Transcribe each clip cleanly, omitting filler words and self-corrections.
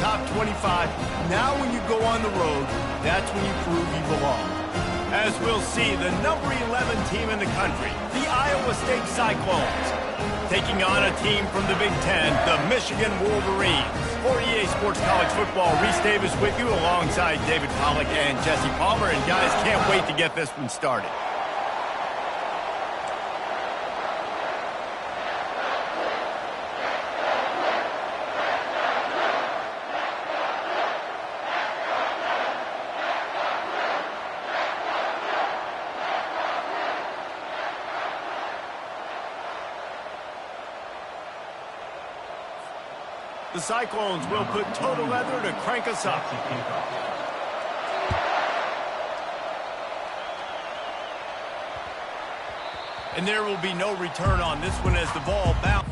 top 25. Now when you go on the road, that's when you prove you belong. As we'll see, the number 11 team in the country, the Iowa State Cyclones, taking on a team from the Big Ten, the Michigan Wolverines. For EA Sports College Football, Reese Davis with you alongside David Pollack and Jesse Palmer. And guys, can't wait to get this one started. The Cyclones will put total leather to crank us up. And there will be no return on this one as the ball bounces.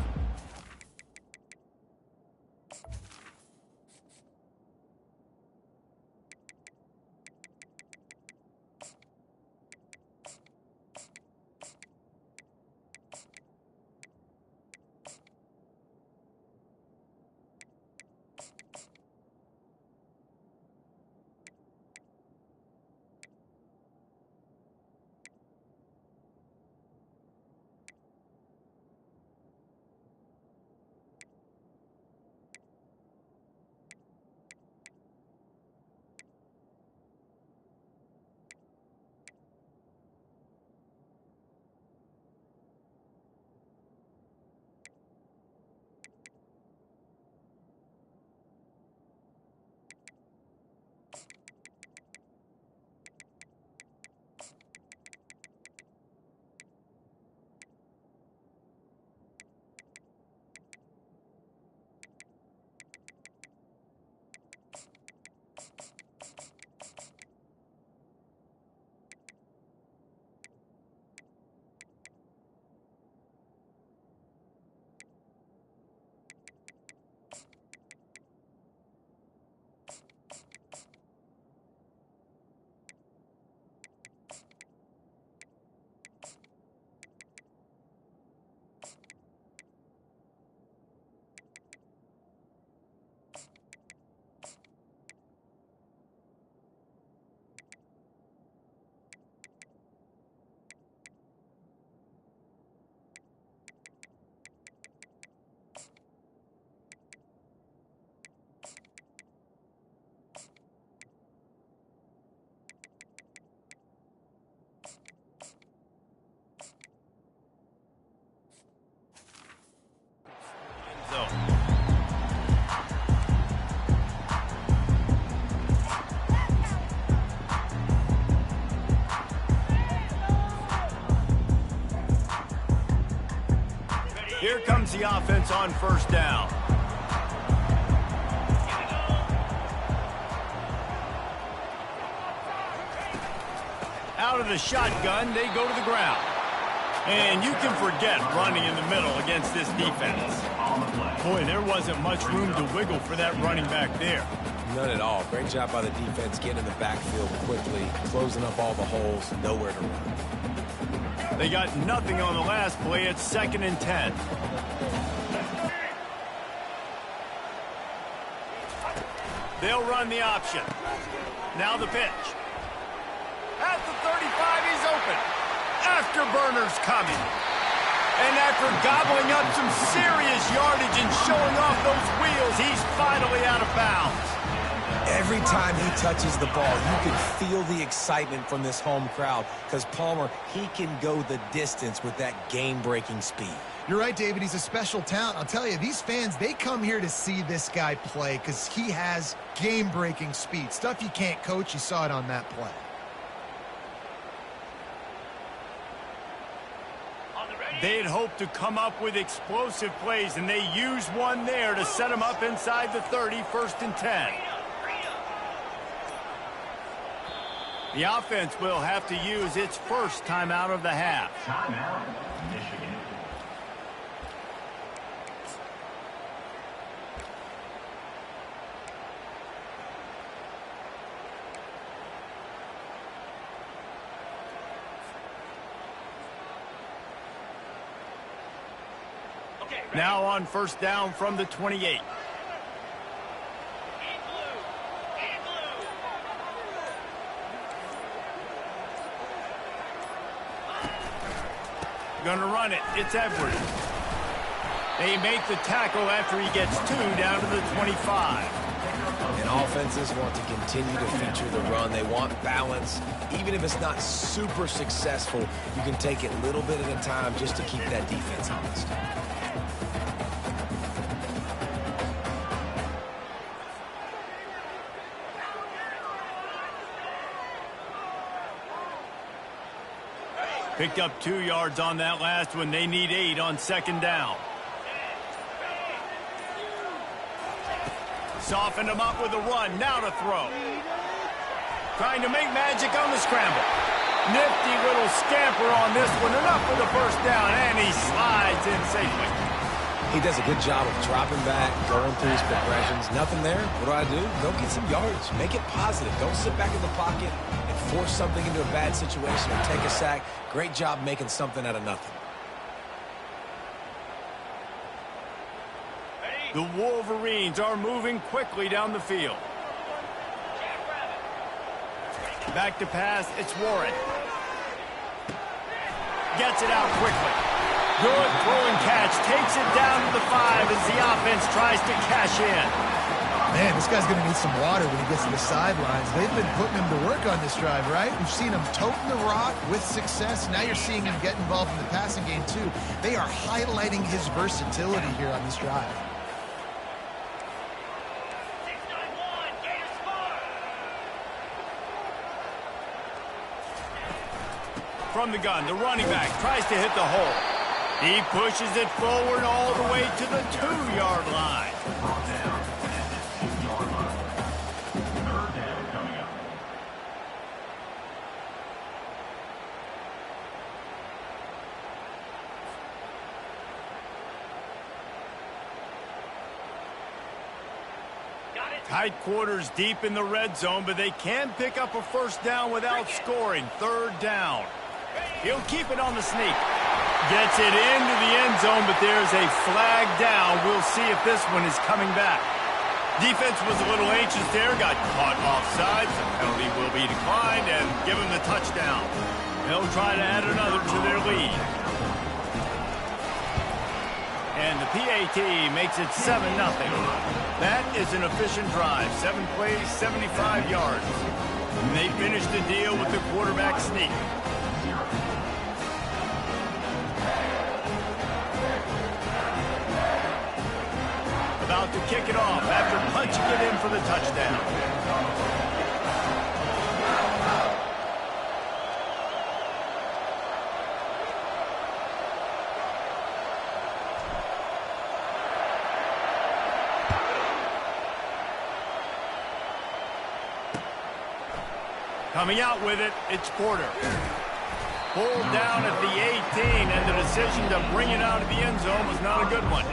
Here comes the offense on first down. Out of the shotgun, they go to the ground. And you can forget running in the middle against this defense. Boy, there wasn't much room to wiggle for that running back there. None at all. Great job by the defense getting in the backfield quickly, closing up all the holes, nowhere to run. They got nothing on the last play. It's 2nd and 10. They'll run the option. Now the pitch. At the 35, he's open. Afterburner's coming. And after gobbling up some serious yardage and showing off those wheels, he's finally out of bounds. Every time he touches the ball, you can feel the excitement from this home crowd because Palmer, he can go the distance with that game-breaking speed. You're right, David. He's a special talent. I'll tell you, these fans, they come here to see this guy play because he has game-breaking speed. Stuff you can't coach. You saw it on that play. They'd hoped to come up with explosive plays, and they used one there to set them up inside the 30, 1st and 10. The offense will have to use its first timeout of the half. Timeout, Michigan. Now on first down from the 28. Gonna run it. It's Edwards. They make the tackle after he gets 2 down to the 25. And offenses want to continue to feature the run. They want balance. Even if it's not super successful, you can take it a little bit at a time just to keep that defense honest. Picked up 2 yards on that last one. They need 8 on 2nd down. Softened him up with a run. Now to throw. Trying to make magic on the scramble. Nifty little scamper on this one. Enough for the first down, and he slides in safely. He does a good job of dropping back, going through his progressions. Nothing there. What do? Go get some yards. Make it positive. Don't sit back in the pocket and force something into a bad situation or take a sack. Great job making something out of nothing. The Wolverines are moving quickly down the field. Back to pass, it's Warren. Gets it out quickly. Good throw and catch. Takes it down to the 5 as the offense tries to cash in. Man, this guy's going to need some water when he gets to the sidelines. They've been putting him to work on this drive, right? We've seen him toting the rock with success. Now you're seeing him get involved in the passing game, too. They are highlighting his versatility here on this drive. From the gun, the running back tries to hit the hole. He pushes it forward all the way to the 2-yard line. Tight quarters deep in the red zone, but they can pick up a first down without scoring. 3rd down. He'll keep it on the sneak. Gets it into the end zone, but there's a flag down. We'll see if this one is coming back. Defense was a little anxious there, got caught offside. The penalty will be declined and give him the touchdown. They'll try to add another to their lead. And the PAT makes it 7-0. That is an efficient drive. 7 plays, 75 yards. And they finish the deal with the quarterback sneak. About to kick it off after punching it in for the touchdown. Coming out with it, it's Porter. Pulled down at the 18, and the decision to bring it out of the end zone was not a good one.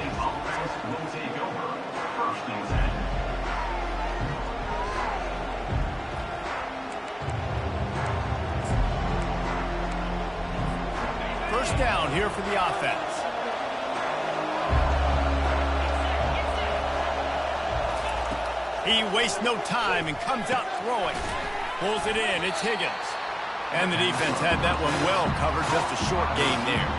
First down here for the offense. He wastes no time and comes out throwing. Pulls it in. It's Higgins. And the defense had that one well covered. Just a short gain there.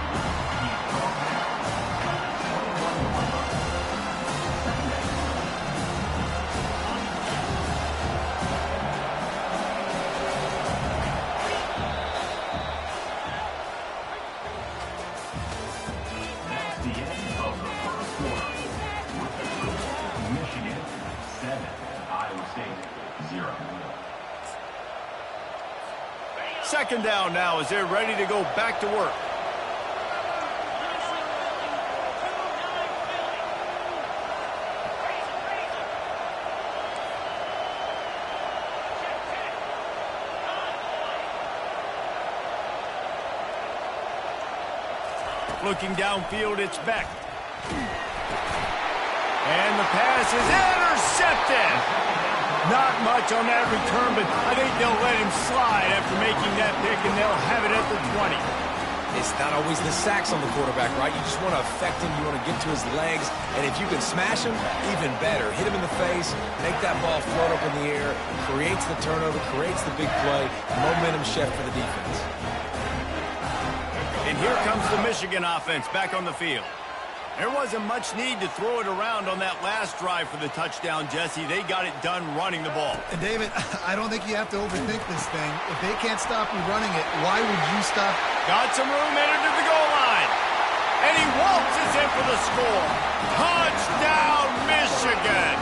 Second down now as they're ready to go back to work. Looking downfield, it's Beck. And the pass is intercepted. Not much on that return, but I think they'll let him slide after making that pick, and they'll have it at the 20. It's not always the sacks on the quarterback, right? You just want to affect him. You want to get to his legs. And if you can smash him, even better. Hit him in the face, make that ball float up in the air, creates the turnover, creates the big play, momentum shift for the defense. And And here comes the Michigan offense back on the field. There wasn't much need to throw it around on that last drive for the touchdown, Jesse. They got it done running the ball. And David, I don't think you have to overthink this thing. If they can't stop you running it, why would you stop? Got some room, entered to the goal line. And he waltzes in for the score. Touchdown, Michigan!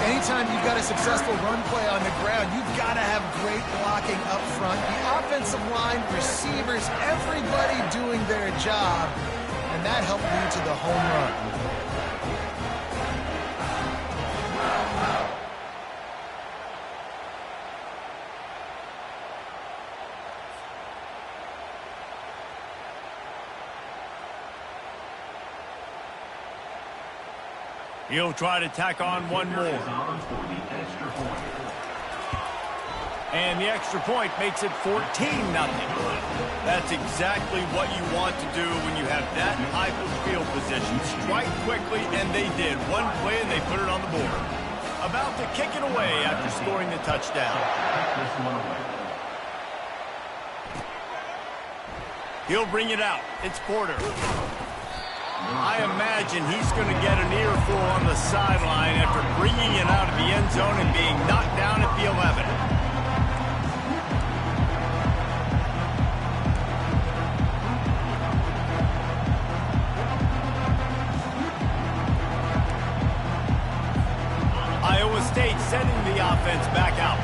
Anytime you've got a successful run play on the ground, you've got to have great blocking up front. The offensive line, receivers, everybody doing their job. And that helped lead to the home run. He'll try to tack on one more. And the extra point makes it 14-0. That's exactly what you want to do when you have that type of field position. Strike quickly, and they did. One play, and they put it on the board. About to kick it away after scoring the touchdown. He'll bring it out. It's Porter. I imagine he's going to get an earful on the sideline after bringing it out of the end zone and being knocked down at the 11. Iowa State sending the offense back out.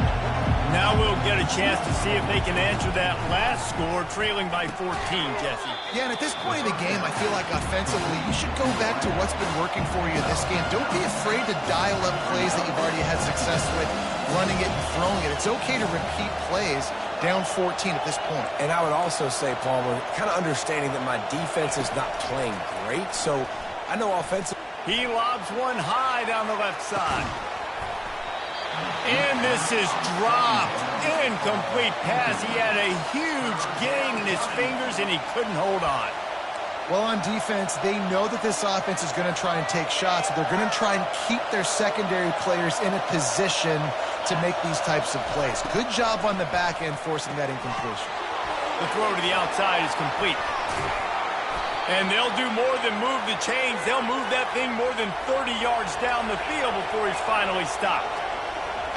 Now we'll get a chance to see if they can answer that last score, trailing by 14, Jesse. Yeah, and at this point of the game, I feel like offensively, you should go back to what's been working for you in this game. Don't be afraid to dial up plays that you've already had success with, running it and throwing it. It's okay to repeat plays down 14 at this point. And I would also say, Palmer, kind of understanding that my defense is not playing great, so I know offensively. He lobs one high down the left side. And this is dropped. Incomplete pass. He had a huge gain in his fingers, and he couldn't hold on. Well, on defense, they know that this offense is going to try and take shots. They're going to try and keep their secondary players in a position to make these types of plays. Good job on the back end forcing that incompletion. The throw to the outside is complete. And they'll do more than move the chains. They'll move that thing more than 30 yards down the field before he's finally stopped.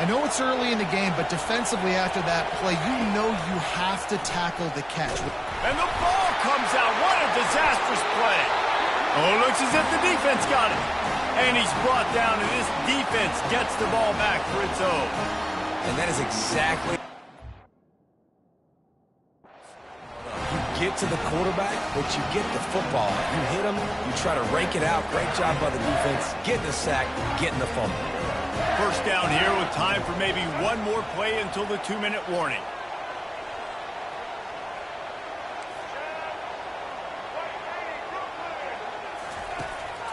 I know it's early in the game, but defensively after that play, you know you have to tackle the catch. And the ball comes out. What a disastrous play. Oh, looks as if the defense got it. And he's brought down, and this defense gets the ball back for its own. And that is exactly... You get to the quarterback, but you get the football. You hit him, you try to rake it out. Great job by the defense. Getting the sack, getting the fumble. First down here with time for maybe one more play until the 2-minute warning.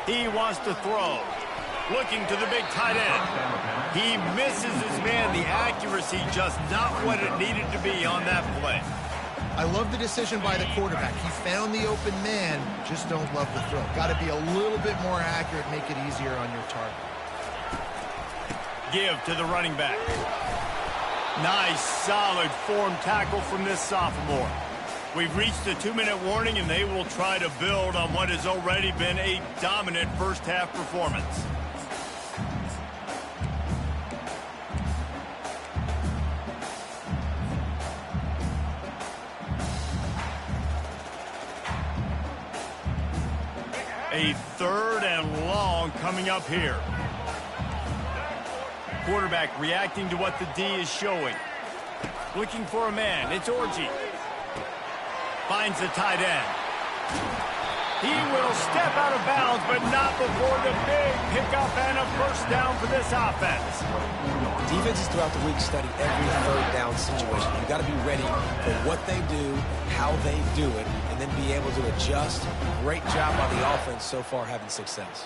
He wants to throw. Looking to the big tight end. He misses his man. The accuracy just not what it needed to be on that play. I love the decision by the quarterback. He found the open man, just don't love the throw. Got to be a little bit more accurate, make it easier on your target. Give to the running back. Nice, solid form tackle from this sophomore. We've reached the 2-minute warning, and they will try to build on what has already been a dominant first-half performance. A 3rd and long coming up here. Quarterback reacting to what the D is showing. Looking for a man. It's Orji. Finds the tight end. He will step out of bounds, but not before the big pickup and a first down for this offense. Defenses throughout the week study every 3rd down situation. You've got to be ready for what they do, how they do it, and then be able to adjust. Great job by the offense so far having success.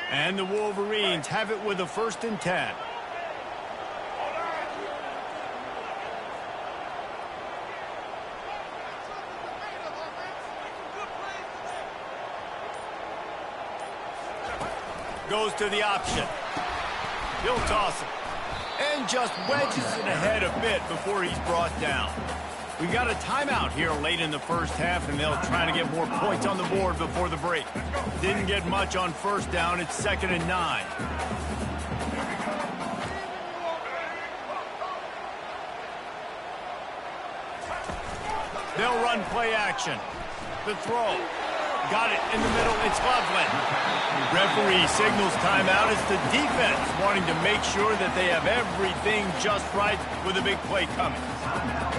And the Wolverines have it with a 1st and 10. Goes to the option. He'll toss it. And just wedges it ahead a bit before he's brought down. We've got a timeout here late in the first half, and they'll try to get more points on the board before the break. Didn't get much on first down. It's 2nd and 9. They'll run play action. The throw. Got it in the middle. It's Loveland. Referee signals timeout. It's the defense wanting to make sure that they have everything just right with a big play coming.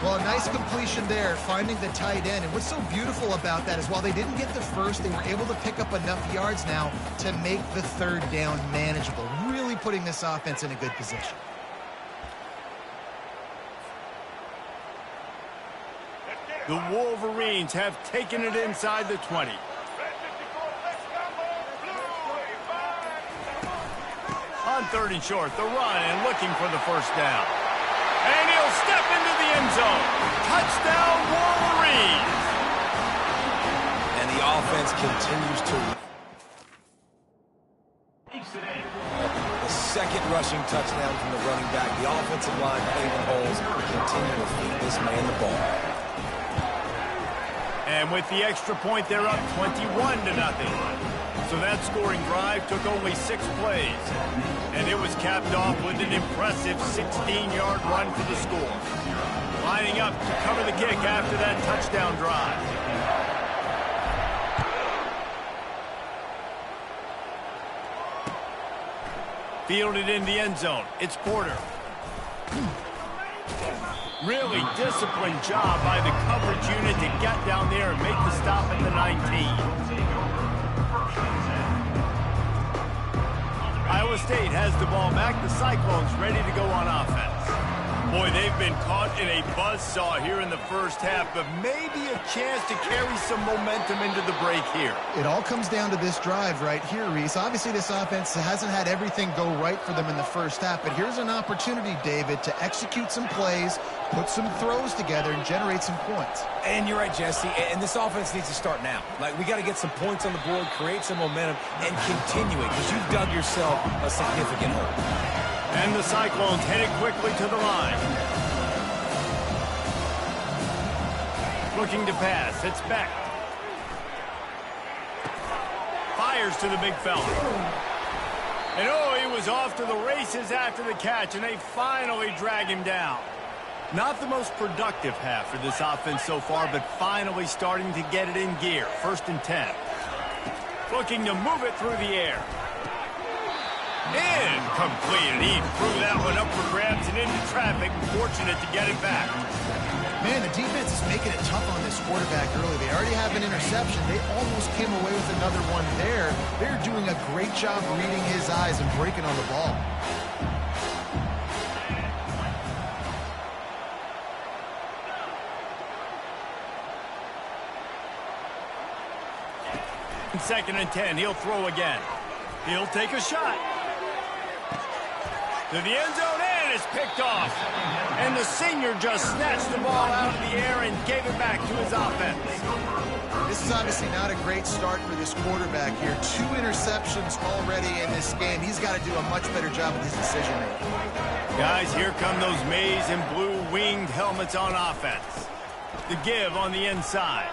Well, a nice completion there, finding the tight end. And what's so beautiful about that is while they didn't get the first, they were able to pick up enough yards now to make the third down manageable, really putting this offense in a good position. The Wolverines have taken it inside the 20. On 3rd and short, the run and looking for the first down. And he'll step into the end zone. Touchdown, Wolverines! And the offense continues to... The second rushing touchdown from the running back. The offensive line, Cleveland holes, continue to feed this man the ball. And with the extra point, they're up 21-0. So that scoring drive took only 6 plays. And it was capped off with an impressive 16-yard run for the score. Lining up to cover the kick after that touchdown drive. Fielded in the end zone. It's Porter. Really disciplined job by the coverage unit to get down there and make the stop at the 19. Iowa State has the ball back. The Cyclones ready to go on offense. Boy, they've been caught in a buzzsaw here in the first half, but maybe a chance to carry some momentum into the break here. It all comes down to this drive right here, Reese. Obviously, this offense hasn't had everything go right for them in the first half, but here's an opportunity, David, to execute some plays, put some throws together, and generate some points. And you're right, Jesse, and this offense needs to start now. Like, we got to get some points on the board, create some momentum, and continue it, because you've dug yourself a significant hole. And the Cyclones headed quickly to the line. Looking to pass. It's Beck. Fires to the big fella. And oh, he was off to the races after the catch, and they finally drag him down. Not the most productive half for this offense so far, but finally starting to get it in gear. 1st and 10. Looking to move it through the air. Incomplete. And he threw that one up for grabs and into traffic. Fortunate to get it back. Man, the defense is making it tough on this quarterback early. They already have an interception. They almost came away with another one there. They're doing a great job reading his eyes and breaking on the ball. In 2nd and 10, he'll throw again. He'll take a shot. To the end zone, and it's picked off. And the senior just snatched the ball out of the air and gave it back to his offense. This is obviously not a great start for this quarterback here. 2 interceptions already in this game. He's got to do a much better job with his decision-making. Guys, here come those maize and blue winged helmets on offense. The give on the inside.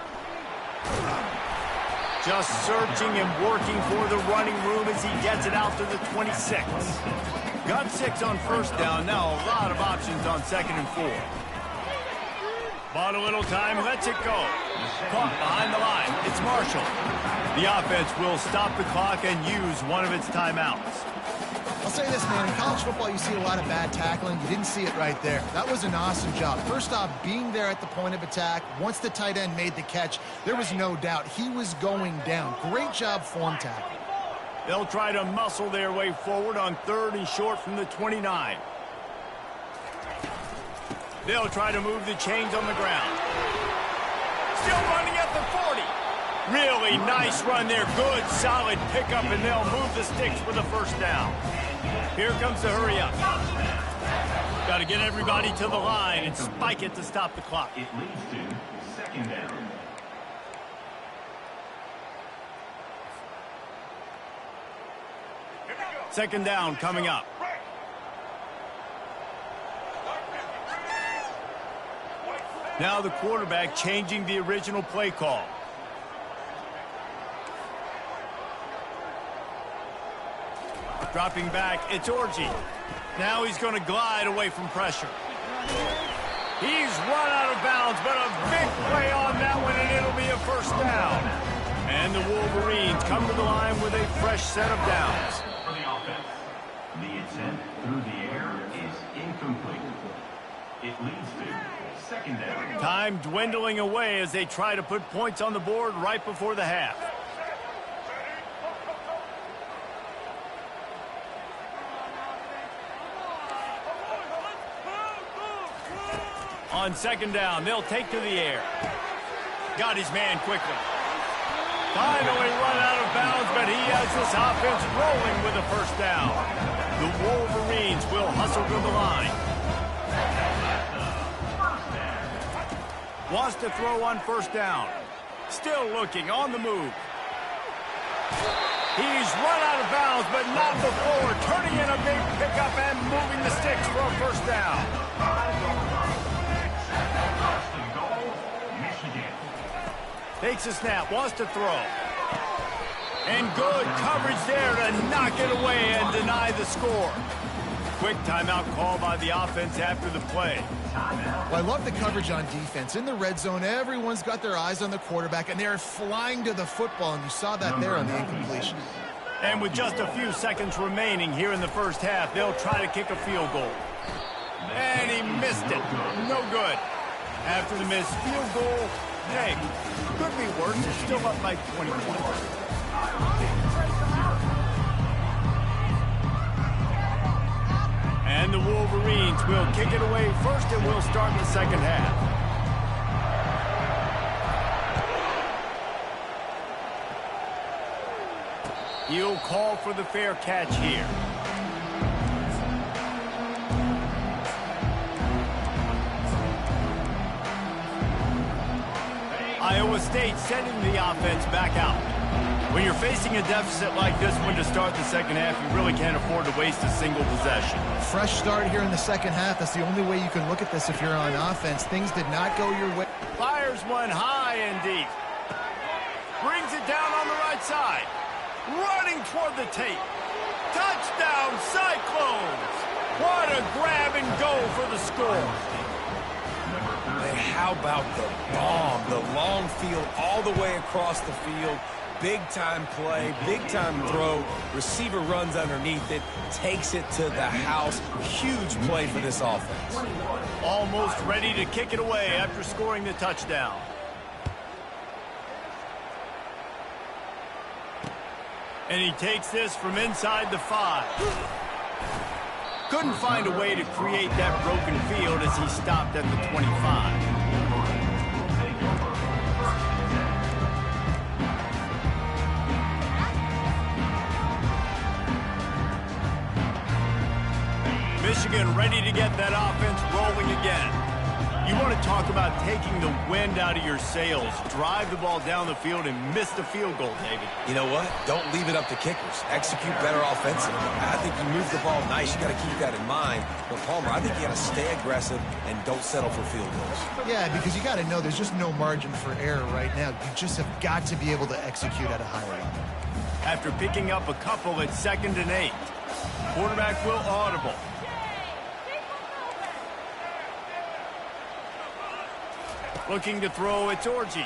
Just searching and working for the running room as he gets it out to the 26. Got 6 on first down. Now a lot of options on 2nd and 4. Bought a little time. Lets it go. Caught behind the line. It's Marshall. The offense will stop the clock and use one of its timeouts. I'll say this, man. In college football, you see a lot of bad tackling. You didn't see it right there. That was an awesome job. First off, being there at the point of attack. Once the tight end made the catch, there was no doubt he was going down. Great job form tackling. They'll try to muscle their way forward on 3rd and short from the 29. They'll try to move the chains on the ground. Still running at the 40. Really nice run there. Good, solid pickup, and they'll move the sticks for the first down. Here comes the hurry up. Got to get everybody to the line and spike it to stop the clock. It leads to 2nd down. Second down coming up. Now the quarterback changing the original play call. Dropping back, it's Orji. Now he's going to glide away from pressure. He's run out of bounds, but a big play on that one, and it'll be a first down. And the Wolverines come to the line with a fresh set of downs. For the offense, the attempt through the air is incomplete. It leads to second down. Time dwindling away as they try to put points on the board right before the half. On second down, they'll take to the air. Got his man quickly. Finally run out of bounds, but he has this offense rolling with a first down. The Wolverines will hustle to the line. Wants to throw on first down. Still looking on the move. He's run out of bounds, but not before. Turning in a big pickup and moving the sticks for a first down. Takes a snap, wants to throw. And good coverage there to knock it away and deny the score. Quick timeout call by the offense after the play. Well, I love the coverage on defense. In the red zone, everyone's got their eyes on the quarterback, and they're flying to the football, and you saw that there on the incompletion. And with just a few seconds remaining here in the first half, they'll try to kick a field goal. And he missed it. No good. After the missed field goal, hey, could be worse. They're still up by 20 points. And the Wolverines will kick it away first, and we'll start the second half. He'll call for the fair catch here. Iowa State sending the offense back out. When you're facing a deficit like this one to start the second half, you really can't afford to waste a single possession. Fresh start here in the second half. That's the only way you can look at this if you're on offense. Things did not go your way. Fires one high and deep. Brings it down on the right side. Running toward the tape. Touchdown, Cyclones! What a grab and go for the score. And how about the bomb? The long field all the way across the field. Big-time play, big-time throw. Receiver runs underneath it, takes it to the house. Huge play for this offense. Almost ready to kick it away after scoring the touchdown. And he takes this from inside the 5. Couldn't find a way to create that broken field as he stopped at the 25. Michigan ready to get that offense rolling again. You want to talk about taking the wind out of your sails. Drive the ball down the field and miss the field goal, David. You know what? Don't leave it up to kickers. Execute better offensively. I think you move the ball nice. You got to keep that in mind. But, Palmer, I think you got to stay aggressive and don't settle for field goals. Yeah, because you got to know there's just no margin for error right now. You just have got to be able to execute at a higher level. After picking up a couple at 2nd and 8, quarterback will audible. Looking to throw, it's Orji.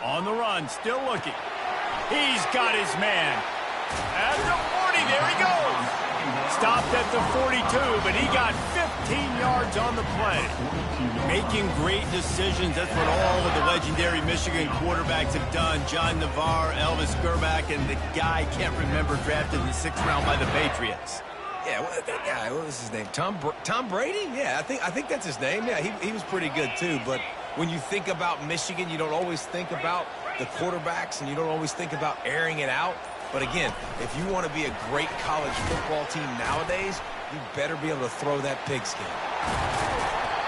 On the run, still looking. He's got his man. At the 40, there he goes. Stopped at the 42, but he got 15 yards on the play. Making great decisions, that's what all of the legendary Michigan quarterbacks have done. John Navarre, Elvis Gerbach, and the guy, can't remember, drafted in the 6th round by the Patriots. Yeah, that guy, what was his name? Tom Brady? Yeah, I think that's his name. Yeah, he was pretty good too, but when you think about Michigan, you don't always think about the quarterbacks and you don't always think about airing it out. But again, if you want to be a great college football team nowadays, you better be able to throw that pigskin.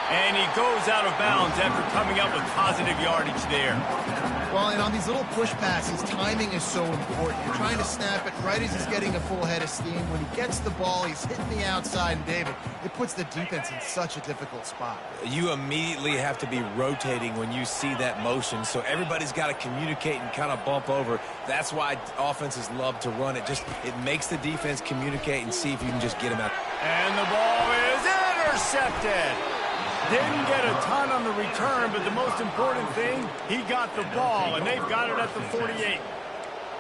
And he goes out of bounds after coming up with positive yardage there. Well, and on these little push passes, timing is so important. You're trying to snap it right as he's getting a full head of steam. When he gets the ball, he's hitting the outside, and David, it puts the defense in such a difficult spot. You immediately have to be rotating when you see that motion, so everybody's got to communicate and kind of bump over. That's why offenses love to run it. It makes the defense communicate and see if you can just get him out. And the ball is intercepted. Didn't get a ton on the return, but the most important thing, he got the ball, and they've got it at the 48.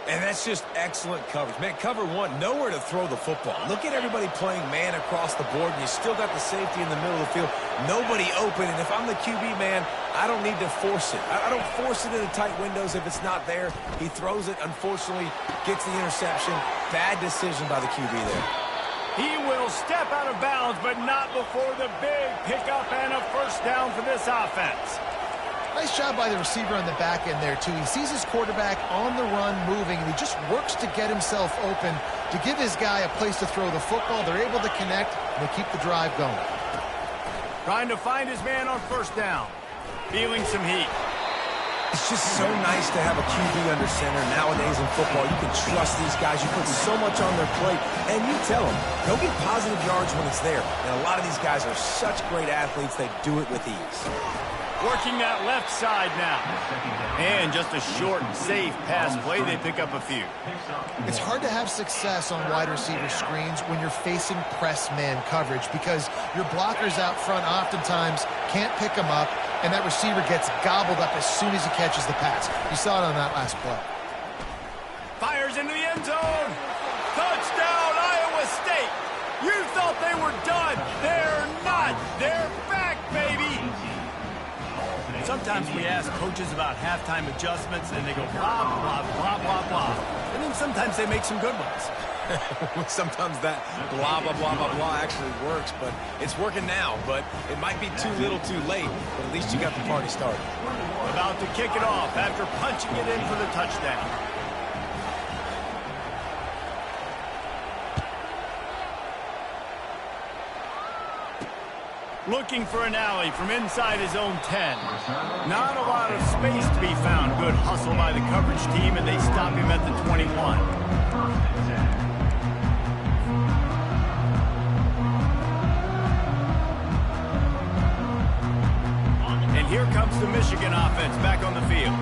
And that's just excellent coverage. Man, cover one, nowhere to throw the football. Look at everybody playing man across the board, and you still got the safety in the middle of the field. Nobody open, and if I'm the QB, man, I don't need to force it. I don't force it into tight windows if it's not there. He throws it, unfortunately, gets the interception. Bad decision by the QB there. He will step out of bounds, but not before the big pickup and a first down for this offense. Nice job by the receiver on the back end there, too. He sees his quarterback on the run moving, and he just works to get himself open to give his guy a place to throw the football. They're able to connect, and they keep the drive going. Trying to find his man on first down. Feeling some heat. It's just so nice to have a QB under center. Nowadays in football, you can trust these guys. You put so much on their plate, and you tell them, go get positive yards when it's there. And a lot of these guys are such great athletes, they do it with ease. Working that left side now. And just a short, safe pass play. They pick up a few. It's hard to have success on wide receiver screens when you're facing press man coverage because your blockers out front oftentimes can't pick them up, and that receiver gets gobbled up as soon as he catches the pass. You saw it on that last play. Fires into the end zone. Touchdown, Iowa State. You thought they were done. They're not. They're back, baby. Sometimes we ask coaches about halftime adjustments, and they go blah, blah, blah, blah, blah. And then sometimes they make some good ones. Sometimes that blah, blah, blah, blah, blah actually works, but it's working now. But it might be too little too late, but at least you got the party started. About to kick it off after punching it in for the touchdown. Looking for an alley from inside his own 10. Not a lot of space to be found. Good hustle by the coverage team, and they stop him at the 21. And here comes the Michigan offense back on the field.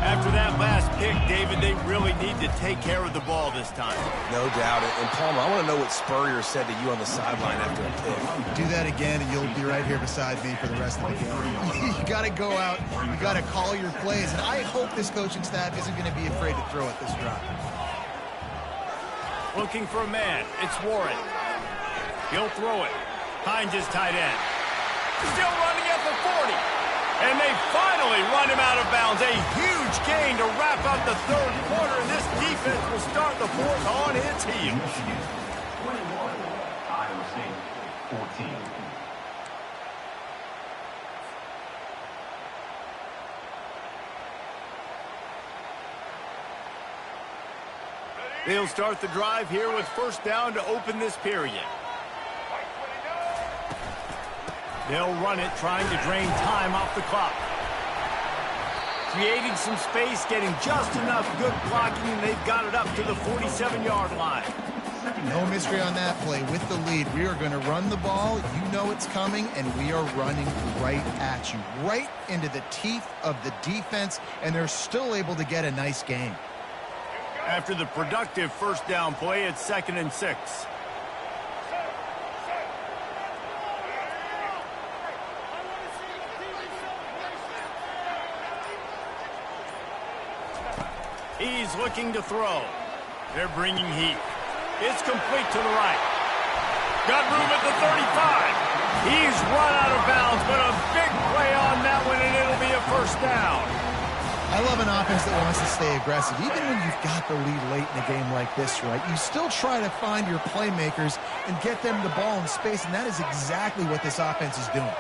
After that last pick, David, they really need to take care of the ball this time. No doubt. And Palmer, I want to know what Spurrier said to you on the sideline after a pick. Do that again, and you'll be right here beside me for the rest of the game. You got to go out. You got to call your plays. And I hope this coaching staff isn't going to be afraid to throw it this drive. Looking for a man. It's Warren. He'll throw it. Hines is tight end. Still running at the 40. And they finally run him out of bounds. A huge gain to wrap up the third quarter, and this defense will start the fourth on its heels. 21, Iowa State, 14. They'll start the drive here with first down to open this period. They'll run it, trying to drain time off the clock. Creating some space, getting just enough good blocking, and they've got it up to the 47-yard line. No mystery on that play. With the lead, we are going to run the ball. You know it's coming, and we are running right at you, right into the teeth of the defense, and they're still able to get a nice gain. After the productive first down play, it's 2nd and 6. He's looking to throw. They're bringing heat. It's complete to the right. Got room at the 35. He's run out of bounds, but a big play on that one, and it'll be a first down. I love an offense that wants to stay aggressive. Even when you've got the lead late in a game like this, right, you still try to find your playmakers and get them the ball in space, and that is exactly what this offense is doing.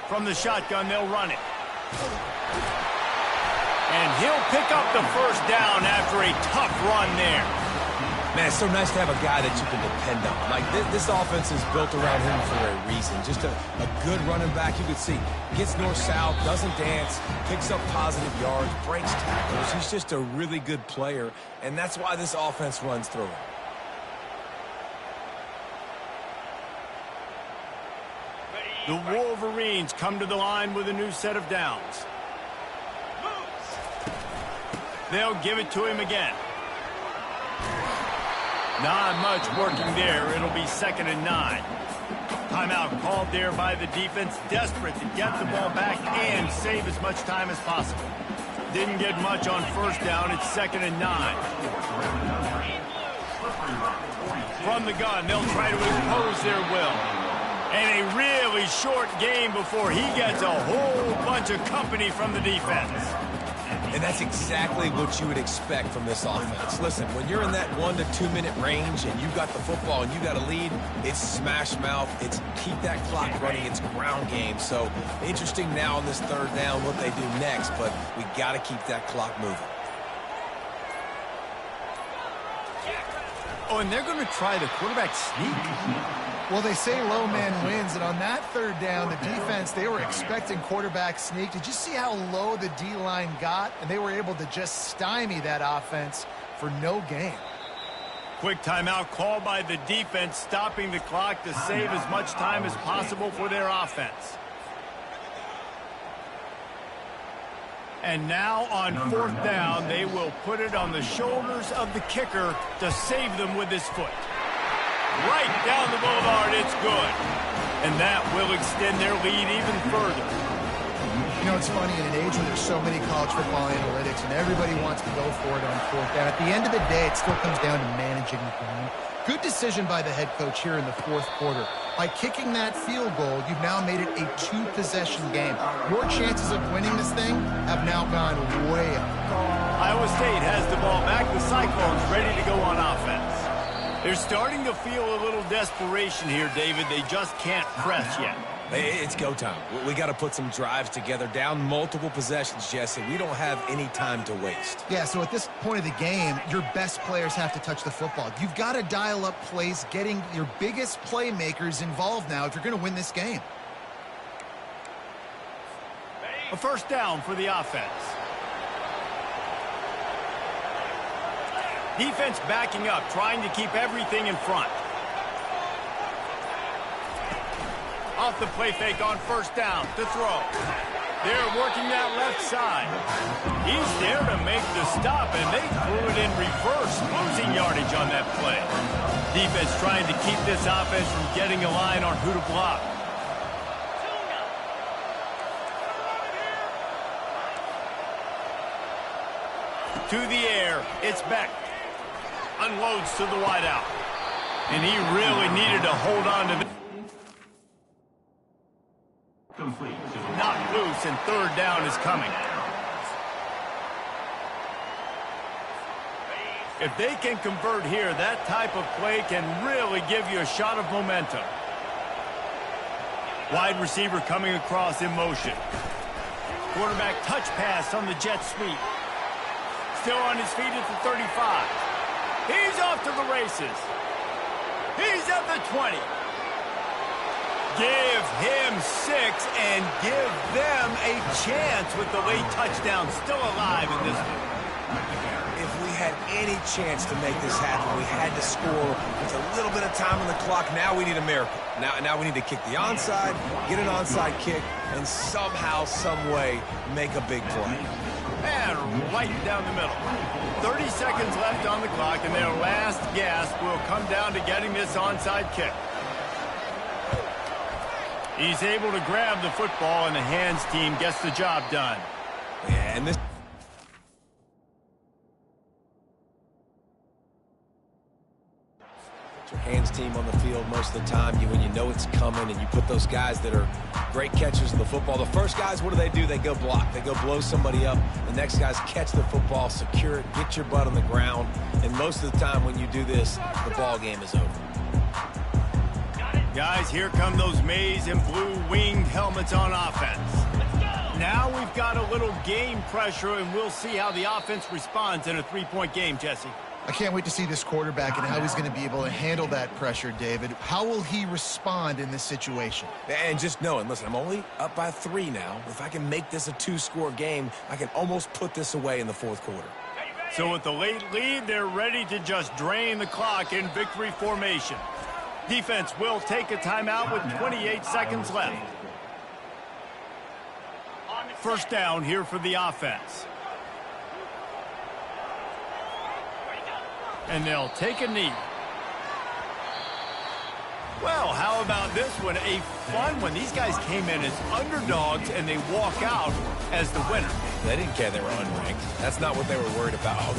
From the shotgun, they'll run it. And he'll pick up the first down after a tough run there. Man, it's so nice to have a guy that you can depend on. Like, this offense is built around him for a reason. Just a good running back. You can see, gets north-south, doesn't dance, picks up positive yards, breaks tackles. He's just a really good player, and that's why this offense runs through him. The Wolverines come to the line with a new set of downs. They'll give it to him again. Not much working there. It'll be 2nd and 9. Timeout called there by the defense, desperate to get the ball back and save as much time as possible. Didn't get much on 1st down. It's 2nd and 9. From the gun, they'll try to impose their will. And a really short game before he gets a whole bunch of company from the defense. And that's exactly what you would expect from this offense. Listen, when you're in that 1 to 2 minute range and you've got the football and you got a lead, it's smash mouth, it's keep that clock running, it's ground game. So interesting now on this 3rd down what they do next, but we got to keep that clock moving. Oh, and they're going to try the quarterback sneak. Well, they say low man wins, and on that 3rd down, the defense, they were expecting quarterback sneak. Did you see how low the D-line got? And they were able to just stymie that offense for no gain. Quick timeout called by the defense, stopping the clock to save as much time as possible for their offense. And now on 4th down, they will put it on the shoulders of the kicker to save them with his foot. Right down the boulevard, it's good. And that will extend their lead even further. You know, it's funny, in an age where there's so many college football analytics and everybody wants to go for it on 4th down, at the end of the day, it still comes down to managing the game. Good decision by the head coach here in the 4th quarter. By kicking that field goal, you've now made it a 2-possession game. Your chances of winning this thing have now gone way up. Iowa State has the ball back. The Cyclones ready to go on offense. They're starting to feel a little desperation here, David. They just can't press yet. It's go time. We got to put some drives together, down multiple possessions, Jesse. We don't have any time to waste. Yeah, so at this point of the game, your best players have to touch the football. You've got to dial up plays, getting your biggest playmakers involved now if you're going to win this game. A 1st down for the offense. Defense backing up, trying to keep everything in front. Off the play fake on 1st down to throw. They're working that left side. He's there to make the stop, and they threw it in reverse, losing yardage on that play. Defense trying to keep this offense from getting a line on who to block. To the air, it's Beck. Unloads to the wideout. And he really needed to hold on to the... Knocked loose, and 3rd down is coming. If they can convert here, that type of play can really give you a shot of momentum. Wide receiver coming across in motion. Quarterback touch pass on the jet sweep. Still on his feet at the 35. He's off to the races. He's at the 20. Give him 6 and give them a chance with the late touchdown still alive in this one. If we had any chance to make this happen, we had to score with a little bit of time on the clock. Now we need a miracle. Now we need to kick the onside, get an onside kick, and somehow, some way, make a big play. And right down the middle. 30 seconds left on the clock, and their last gasp will come down to getting this onside kick. He's able to grab the football, and the hands team gets the job done. Yeah, and this... your hands team on the field most of the time. When you know it's coming and you put those guys that are great catchers of the football. The first guys, what do? They go block. They go blow somebody up. The next guys catch the football, secure it, get your butt on the ground. And most of the time when you do this, the ball game is over. Guys, here come those maize and blue winged helmets on offense. Now we've got a little game pressure, and we'll see how the offense responds in a 3-point game, Jesse. I can't wait to see this quarterback and how he's going to be able to handle that pressure, David. How will he respond in this situation? And just knowing, listen, I'm only up by 3 now. If I can make this a 2-score game, I can almost put this away in the 4th quarter. So with the late lead, they're ready to just drain the clock in victory formation. Defense will take a timeout with 28 seconds left. First down here for the offense. And they'll take a knee. Well, how about this one? A fun one. These guys came in as underdogs, and they walk out as the winner. They didn't care they were unranked. That's not what they were worried about.